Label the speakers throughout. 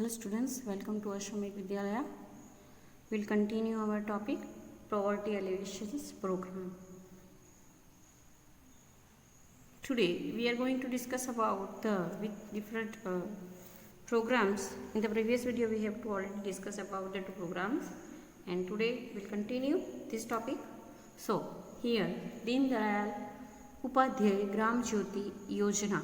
Speaker 1: Hello students, welcome to Ashramik Vidyalaya. We'll continue our topic Poverty Alleviations Program. Today we are going to discuss about the different programs. In the previous video we have already discussed about the two programs, and today we'll continue this topic. So here Deen Dayal Upadhyay Gram Jyoti Yojana.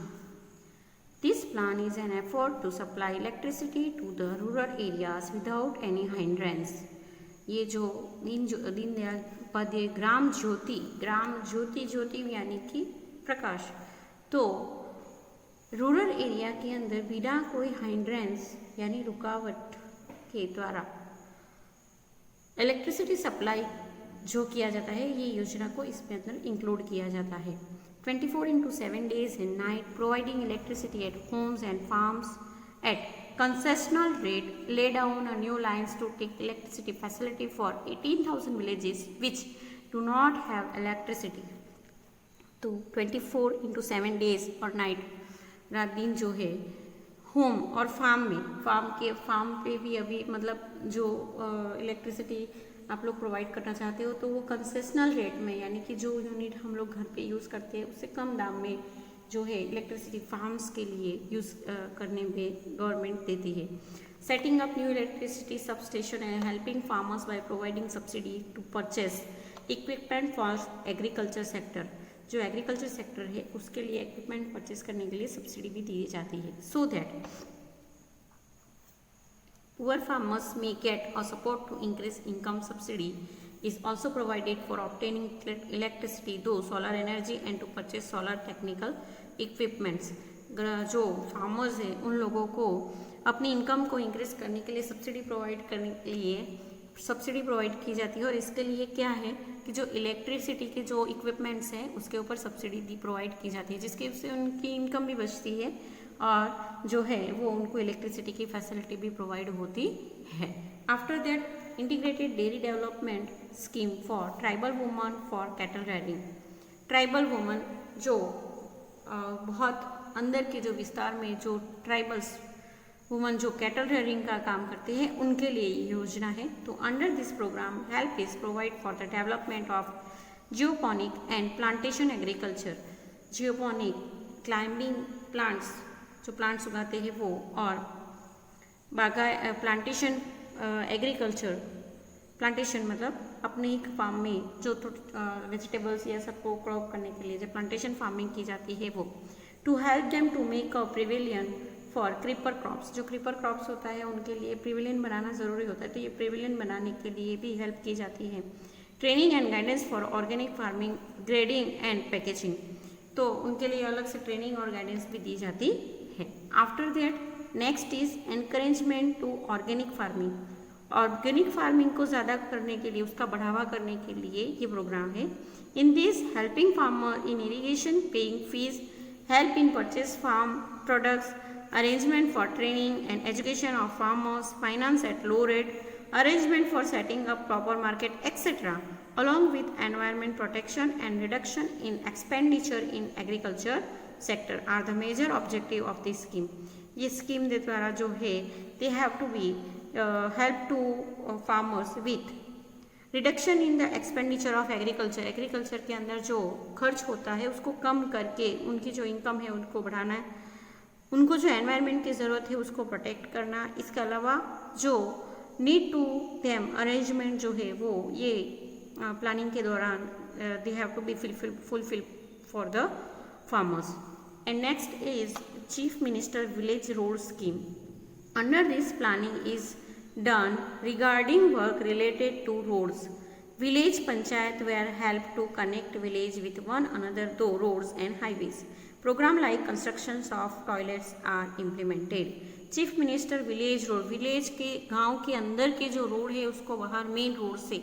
Speaker 1: This plan is an effort to supply electricity to the rural areas without any hindrance. ये जो दीनदयाल उपाध्याय ग्राम ज्योति यानी कि प्रकाश, तो rural area के अंदर बिना कोई हाइंड्रेंस यानी रुकावट के द्वारा इलेक्ट्रिसिटी सप्लाई जो किया जाता है, ये योजना को इसमें अंदर इंक्लूड किया जाता है. 24/7 days and night, providing electricity at homes and farms at concessional rate, lay down a new lines to take electricity facility for 18,000 villages which do not have electricity. तो 24/7 days और नाइट, रात दिन जो है home और farm पे भी अभी मतलब जो इलेक्ट्रिसिटी आप लोग प्रोवाइड करना चाहते हो तो वो कंसेशनल रेट में, यानी कि जो यूनिट हम लोग घर पे यूज़ करते हैं उससे कम दाम में जो है इलेक्ट्रिसिटी फार्म्स के लिए यूज़ करने में गवर्नमेंट देती है. Setting up new electricity sub station and helping farmers by providing subsidy to purchase equipment for agriculture sector. जो एग्रीकल्चर सेक्टर है उसके लिए इक्विपमेंट परचेस करने के लिए सब्सिडी भी दी जाती है, so that poor farmers may get a support to increase income. Subsidy is also provided for obtaining electricity through solar energy and to purchase solar technical equipments. जो फार्मर्स हैं उन लोगों को अपनी इनकम को इंक्रीज करने के लिए सब्सिडी प्रोवाइड करने के लिए सब्सिडी प्रोवाइड की जाती है, और इसके लिए क्या है कि जो इलेक्ट्रिसिटी के जो इक्विपमेंट्स हैं उसके ऊपर सब्सिडी प्रोवाइड की जाती है, जिसकी उससे उनकी इनकम भी बचती है और जो है वो उनको इलेक्ट्रिसिटी की फैसिलिटी भी प्रोवाइड होती है. After that integrated dairy development scheme for tribal woman for cattle rearing. Tribal woman जो बहुत अंदर के जो विस्तार में जो ट्राइबल्स वुमन जो कैटल रेयरिंग का काम करते हैं उनके लिए ये योजना है. तो under this programme help is provide for the development of geoponic and plantation agriculture. Geoponic climbing plants, जो प्लांट्स उगाते हैं वो, और प्लांटेशन एग्रीकल्चर. प्लांटेशन मतलब अपने ही फार्म में जो वेजिटेबल्स या सबको क्रॉप करने के लिए जो प्लांटेशन फार्मिंग की जाती है वो. To help them to make a pavilion for creeper crops. जो क्रीपर क्रॉप्स होता है उनके लिए प्रिविलियन बनाना ज़रूरी होता है, तो ये प्रिविलियन बनाने के लिए भी हेल्प की जाती है. Training and guidance for organic farming, grading and packaging. तो उनके लिए अलग से ट्रेनिंग और गाइडेंस भी दी जाती है. After that next is encouragement to organic farming. Organic farming को ज़्यादा करने के लिए, उसका बढ़ावा करने के लिए ये प्रोग्राम है. In this helping farmer in irrigation, paying fees, help in purchase farm products, arrangement for training and education of farmers, finance at low rate, arrangement for setting up proper market, etc., along with environment protection and reduction in expenditure in agriculture sector are the major objective of this scheme. ये scheme के द्वारा जो है they have to be help to farmers with reduction in the expenditure of agriculture. Agriculture के अंदर जो खर्च होता है उसको कम करके उनकी जो इनकम है उनको बढ़ाना है, उनको जो एनवायरनमेंट की ज़रूरत है उसको प्रोटेक्ट करना. इसके अलावा जो नीड टू देम अरेंजमेंट जो है वो ये प्लानिंग के दौरान they have to be fulfil for the farmers. And next is chief minister village road scheme. Under this planning is done regarding work related to roads. Village panchayat where help to connect village with one another through roads and highways. Programme like constructions of toilets are implemented. Chief minister village road, village के गांव के अंदर के जो road है उसको बाहर main road से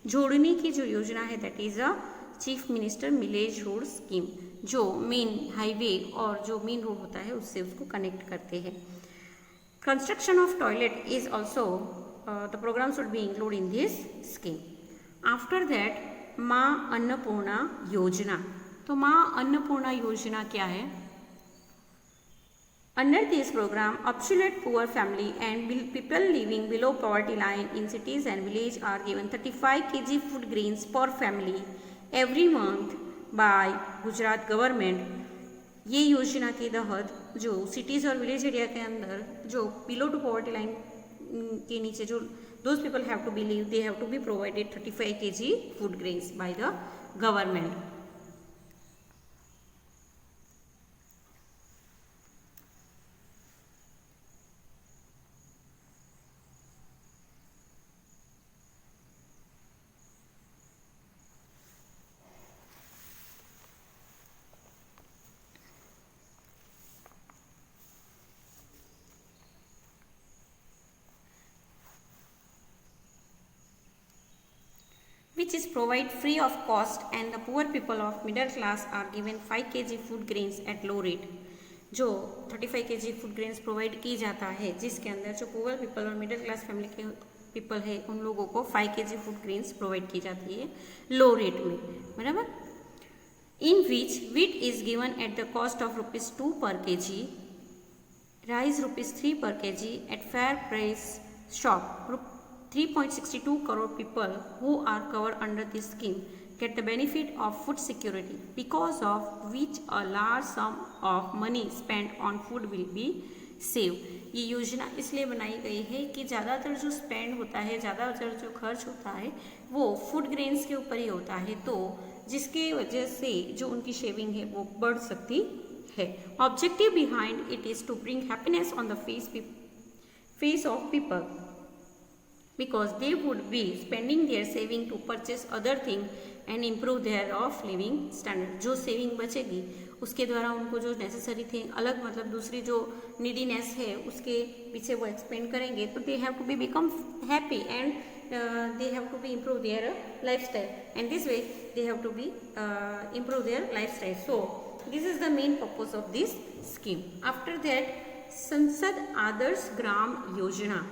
Speaker 1: जोड़ने की जो योजना है that is a chief minister village road scheme. जो मेन हाईवे और जो मेन रोड होता है उससे उसको कनेक्ट करते हैं. Construction of toilet is also the programme should be include in this scheme. After that माँ अन्नपूर्णा योजना. तो माँ अन्नपूर्णा योजना क्या है? Under this program, absolute poor family and people living below poverty line in cities and villages are given 35 kg food grains per family every month by Gujarat government. ये योजना के तहत जो सिटीज़ और विलेज एरिया के अंदर जो below to poverty line के नीचे जो those people have to be live, they have to be provided 35 kg food grains by the government. Which is provide free of cost and the poor people of middle class are given 5 kg food grains at low rate. जो 35 kg food grains provide की जाता है जिसके अंदर जो poor people और middle class family के people है उन लोगों को 5 kg फूड ग्रेन्स प्रोवाइड की जाती है लो रेट में, बराबर. In which wheat is given at the cost of ₹2 per kg, rice ₹3 per kg at fair price shop. 3.62 crore people who are covered under this scheme get the benefit of food security, because of which a large sum of money spent on food will be saved. ये योजना इसलिए बनाई गई है कि ज़्यादातर जो spend होता है, ज़्यादातर जो खर्च होता है वो फूड ग्रेन्स के ऊपर ही होता है, तो जिसके वजह से जो उनकी शेविंग है वो बढ़ सकती है. Objective behind it is to bring happiness on the face of people, because they would be spending their saving to purchase other thing and improve their of living standard. जो सेविंग बचेगी उसके द्वारा उनको जो नेसेसरी थे अलग मतलब दूसरी जो नीडीनेस है उसके पीछे वो एक्सपेंड करेंगे, तो they have to be become happy and they have to be improve their lifestyle, and this way they have to be improve their lifestyle. So this is the main purpose of this scheme. After that, Sansad Adarsh Gram Yojana.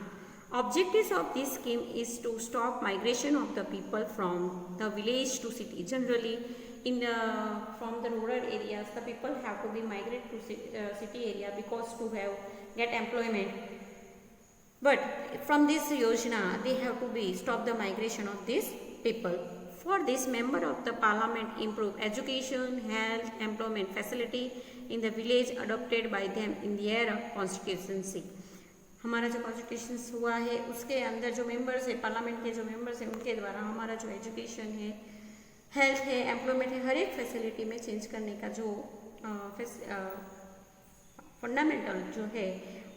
Speaker 1: Objectives of this scheme is to stop migration of the people from the village to city. Generally, from the rural areas, the people have to be migrate to city area because to get employment. But from this Yojana, they have to be stop the migration of these people. For this, member of the parliament improve education, health, employment facility in the village adopted by them in their constituency. हमारा जो constitution हुआ है उसके अंदर जो members है, parliament के जो मेंबर्स हैं उनके द्वारा हमारा जो एजुकेशन है, हेल्थ है, एम्प्लॉयमेंट है, हर एक फैसिलिटी में चेंज करने का जो फंडामेंटल जो है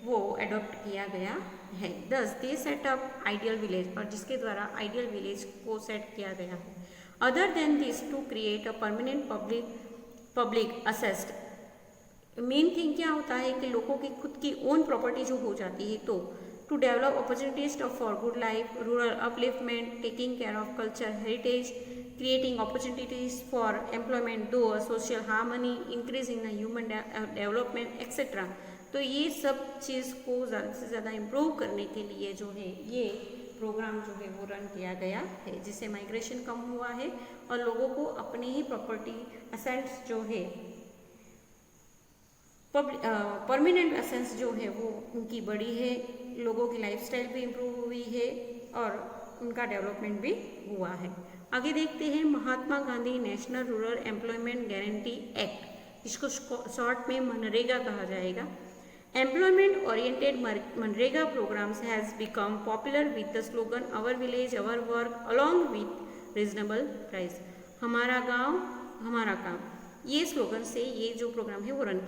Speaker 1: वो एडॉप्ट किया गया है. दस दे सेटअप आइडियल विलेज, और जिसके द्वारा आइडियल विलेज को सेट किया गया है. Other than this to create a permanent public assets. Main thing क्या होता है कि लोगों की खुद की ओन प्रॉपर्टी जो हो जाती है, तो to develop opportunities for good life, rural upliftment, taking care of culture heritage, creating opportunities for employment, though social harmony, increase in human development etcetera. तो ये सब चीज़ को ज़्यादा से ज़्यादा इम्प्रूव करने के लिए जो है ये प्रोग्राम जो है वो रन किया गया है, जिससे माइग्रेशन कम हुआ है और लोगों को अपनी ही प्रॉपर्टी असेट्स जो है परमानेंट एसेंस जो है वो उनकी बड़ी है, लोगों की लाइफस्टाइल भी इम्प्रूव हुई है और उनका डेवलपमेंट भी हुआ है. आगे देखते हैं Mahatma Gandhi national rural employment guarantee act, इसको शॉर्ट में मनरेगा कहा जाएगा. एम्प्लॉयमेंट ओरिएंटेड मनरेगा programmes has become popular with the slogan our village our work along with reasonable price. हमारा गाँव हमारा काम, ये स्लोगन से ये जो प्रोग्राम है वो रन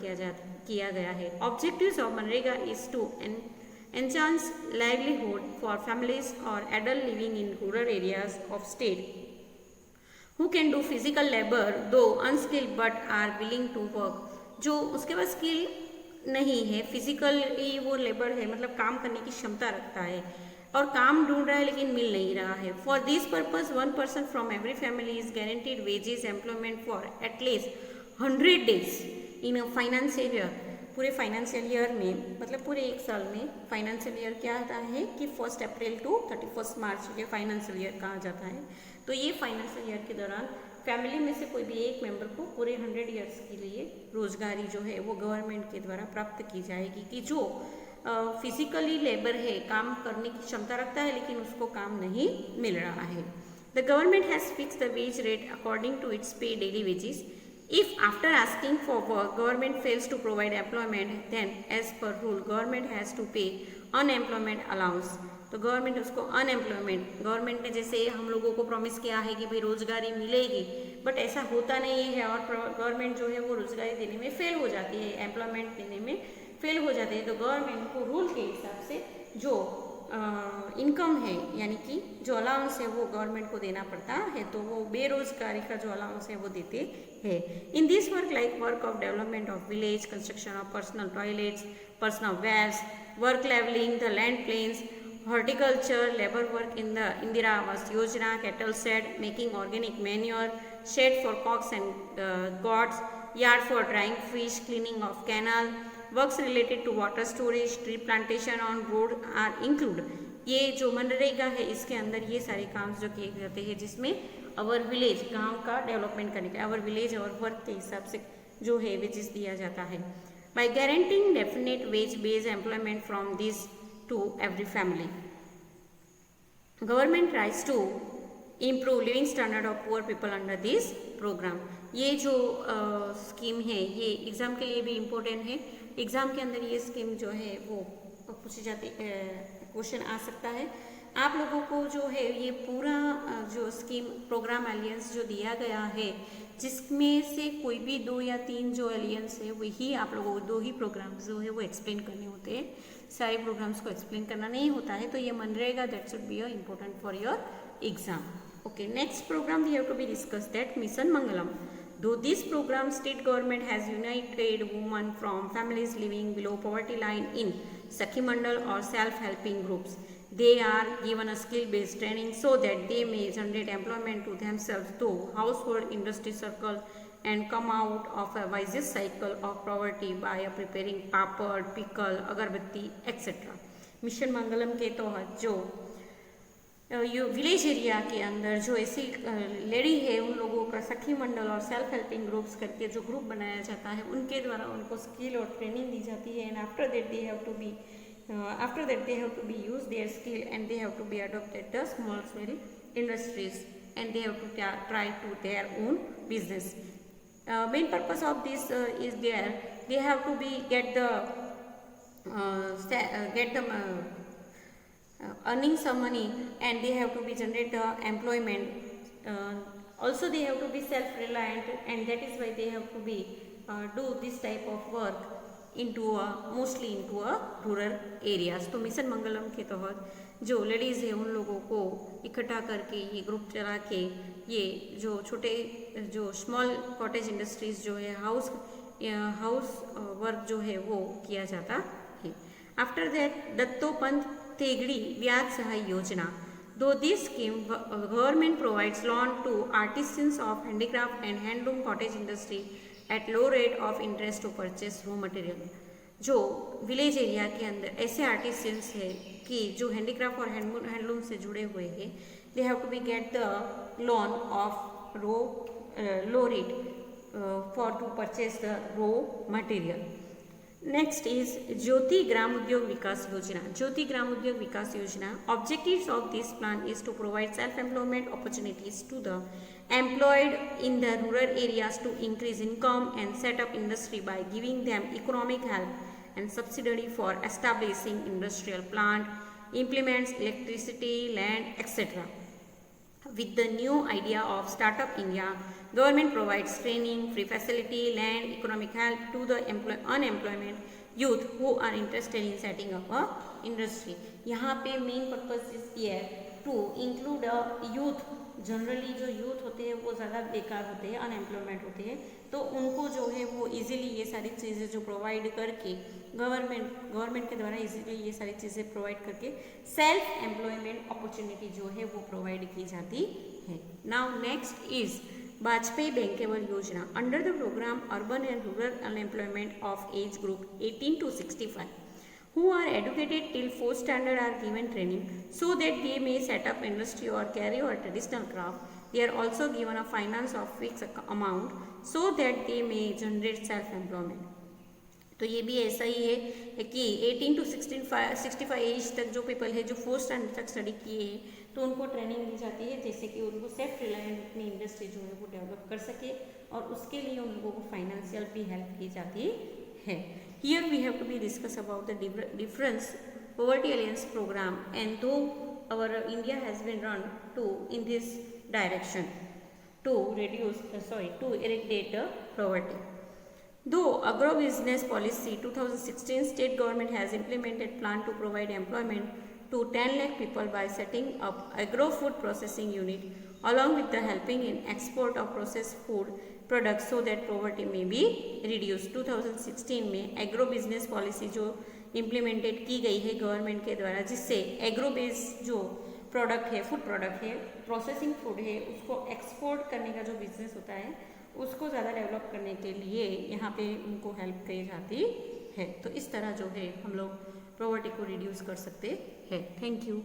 Speaker 1: किया गया है. ऑब्जेक्टिव्स ऑफ मनरेगा is to enhance livelihood for families और adult living in rural areas of state who can do physical labour though unskilled but are willing to work. जो उसके पास स्किल नहीं है, फिजिकली वो लेबर है, मतलब काम करने की क्षमता रखता है और काम ढूंढ रहा है लेकिन मिल नहीं रहा है. For this purpose 1 person from every family is guaranteed wages employment for at least 100 days in a financial year. पूरे फाइनेंशियल ईयर में मतलब पूरे एक साल में फाइनेंशियल ईयर क्या आता है कि 1 April to 31 March ये फाइनेंशियल ईयर कहा जाता है. तो ये फाइनेंशियल ईयर के दौरान फैमिली में से कोई भी एक मेंबर को पूरे 100 ईयर्स के लिए रोजगारी जो है वो गवर्नमेंट के द्वारा प्राप्त की जाएगी, कि जो फिजिकली लेबर है, काम करने की क्षमता रखता है लेकिन उसको काम नहीं मिल रहा है। The government has fix the wage rate according to its pay daily wages. If after asking for work government fails to provide employment, then as per rule government has to pay unemployment allowance। तो government उसको unemployment, government ने जैसे हम लोगों को promise किया है कि भाई रोजगारी मिलेगी, बट ऐसा होता नहीं है और गवर्नमेंट जो है वो रोजगारी देने में फेल हो जाती है, एम्प्लॉयमेंट देने में फेल हो जाती है। तो गवर्नमेंट को रूल के हिसाब से जो इनकम है यानी कि जो अलाउंस है वो गवर्नमेंट को देना पड़ता है, तो वो बेरोजगारी का जो अलाउंस है वो देते हैं। In this work like work of development of village, construction of personal toilets, personal wells, work levelling the land plains, horticulture, labor work in the Indira Awas Yojana, cattle shed, making organic manure, shed for cocks and goats, yard for drying fish, cleaning of canal, works related to water storage, tree plantation on road are included। ये जो मनरेगा है इसके अंदर ये सारे काम जो किए जाते हैं, जिसमें अवर विलेज, गांव का डेवलपमेंट करने का अवर विलेज और वर्क के हिसाब से जो है वेजेस दिया जाता है। By guaranteeing definite wage based employment from this to every family, government tries to improve living standard of poor people under this program। ये जो स्कीम है ये एग्जाम के लिए भी इम्पोर्टेंट है, एग्जाम के अंदर ये स्कीम जो है वो पूछी जाती, क्वेश्चन आ सकता है। आप लोगों को जो है ये पूरा जो स्कीम प्रोग्राम एलियंस जो दिया गया है, जिसमें से कोई भी 2 या 3 जो एलियंस है वही आप लोगों को 2 ही प्रोग्राम्स जो है वो एक्सप्लेन करने होते हैं, सारे प्रोग्राम्स को एक्सप्लेन करना नहीं होता है। तो ये MNREGA that should be important for your exam. Okay, next program we have to be discuss that mission Mangalam. Though this program, state government has united women from families living below poverty line in Sakhi Mandal or self-helping groups. They are given a skill-based training so that they may generate employment to themselves through household industry circle and come out of a vicious cycle of poverty by preparing papad, pickle, agarbatti, etc. Mission Mangalam के तहत जो village area के अंदर जो ऐसी lady है उन लोगों का सखी मंडल और सेल्फ हेल्पिंग ग्रुप्स करके जो ग्रुप बनाया जाता है, उनके द्वारा उनको स्किल और ट्रेनिंग दी जाती है। And after that they have to be use their skill and they have to be adopted the small scale industries and they have to try to their own business. Main purpose of this is there they have to be get the earning some money and they have to be generate employment, also they have to be self reliant and that is why they have to be do this type of work into mostly into rural areas। तो mission Mangalam के तहत जो ladies है उन लोगों को इकट्ठा करके ये ग्रुप चला के ये जो छोटे जो स्मॉल कॉटेज इंडस्ट्रीज जो है हाउस वर्क जो है वो किया जाता है। आफ्टर दैट दत्तोपंत तेगड़ी ब्याज सहाय योजना। Though this scheme government provides loan to artisans of handicraft and handloom cottage industry at low rate of interest to purchase raw material। जो विलेज एरिया के अंदर ऐसे आर्टिसंस है कि जो हैंडीक्राफ्ट और हैंडलूम से जुड़े हुए हैं, they have to be get the loan of low rate for to purchase the raw material. Next is Jyoti Gram Udyog Vikas Yojana. Jyoti Gram Udyog Vikas Yojana objectives of this plan is to provide self employment opportunities to the employed in the rural areas to increase income and set up industry by giving them economic help and subsidy for establishing industrial plant, implements electricity, land, etc. With the new idea of Startup India, government provides training, free facility, land, economic help to the unemployment youth who are interested in setting up a industry। यहाँ पे main purpose is here to include a youth. Generally जो youth होते हैं वो ज़्यादा बेकार होते हैं, अनएम्प्लॉयमेंट होते हैं, तो उनको जो है वो इजीली ये सारी चीज़ें जो प्रोवाइड करके गवर्नमेंट के द्वारा इजीली ये सारी चीज़ें प्रोवाइड करके सेल्फ एम्प्लॉयमेंट अपॉर्चुनिटी जो है वो प्रोवाइड की जाती है। Now next is Vajpayee bankable Yojana. Under the programme urban and rural unemployment of age group 18 to 65 who are educated till 4th standard are given training so that they may set up industry or carry out traditional craft They are also given a finance of fixed amount so that they may generate self-employment. तो ये भी ऐसा ही है कि 18 to 65 as तक जो people है जो 4th स्टैंडर्ड तक स्टडी किए हैं तो उनको ट्रेनिंग दी जाती है जैसे कि उनको सेल्फ रिलायंट अपनी इंडस्ट्री जो है वो डेवलप कर सके और उसके लिए उन लोगों को फाइनेंशियल भी हेल्प की जाती है. Here we have to be discuss about the difference poverty alliance program and though our India has been run to in this direction to eradicate poverty. Though agro-business policy 2016 state government has implemented plan to provide employment to 10 lakh people by setting up agro-food processing unit along with the helping in export of processed food products so that poverty may be reduced. 2016 में agro business policy जो implemented की गई है government के द्वारा जिससे agro based जो product है फूड प्रोडक्ट है प्रोसेसिंग फूड है उसको एक्सपोर्ट करने का जो बिजनेस होता है उसको ज़्यादा डेवलप करने के लिए यहाँ पे उनको हेल्प की जाती है. तो इस तरह जो है हम लोग पॉवर्टी को रिड्यूस कर सकते हैं. Thank you.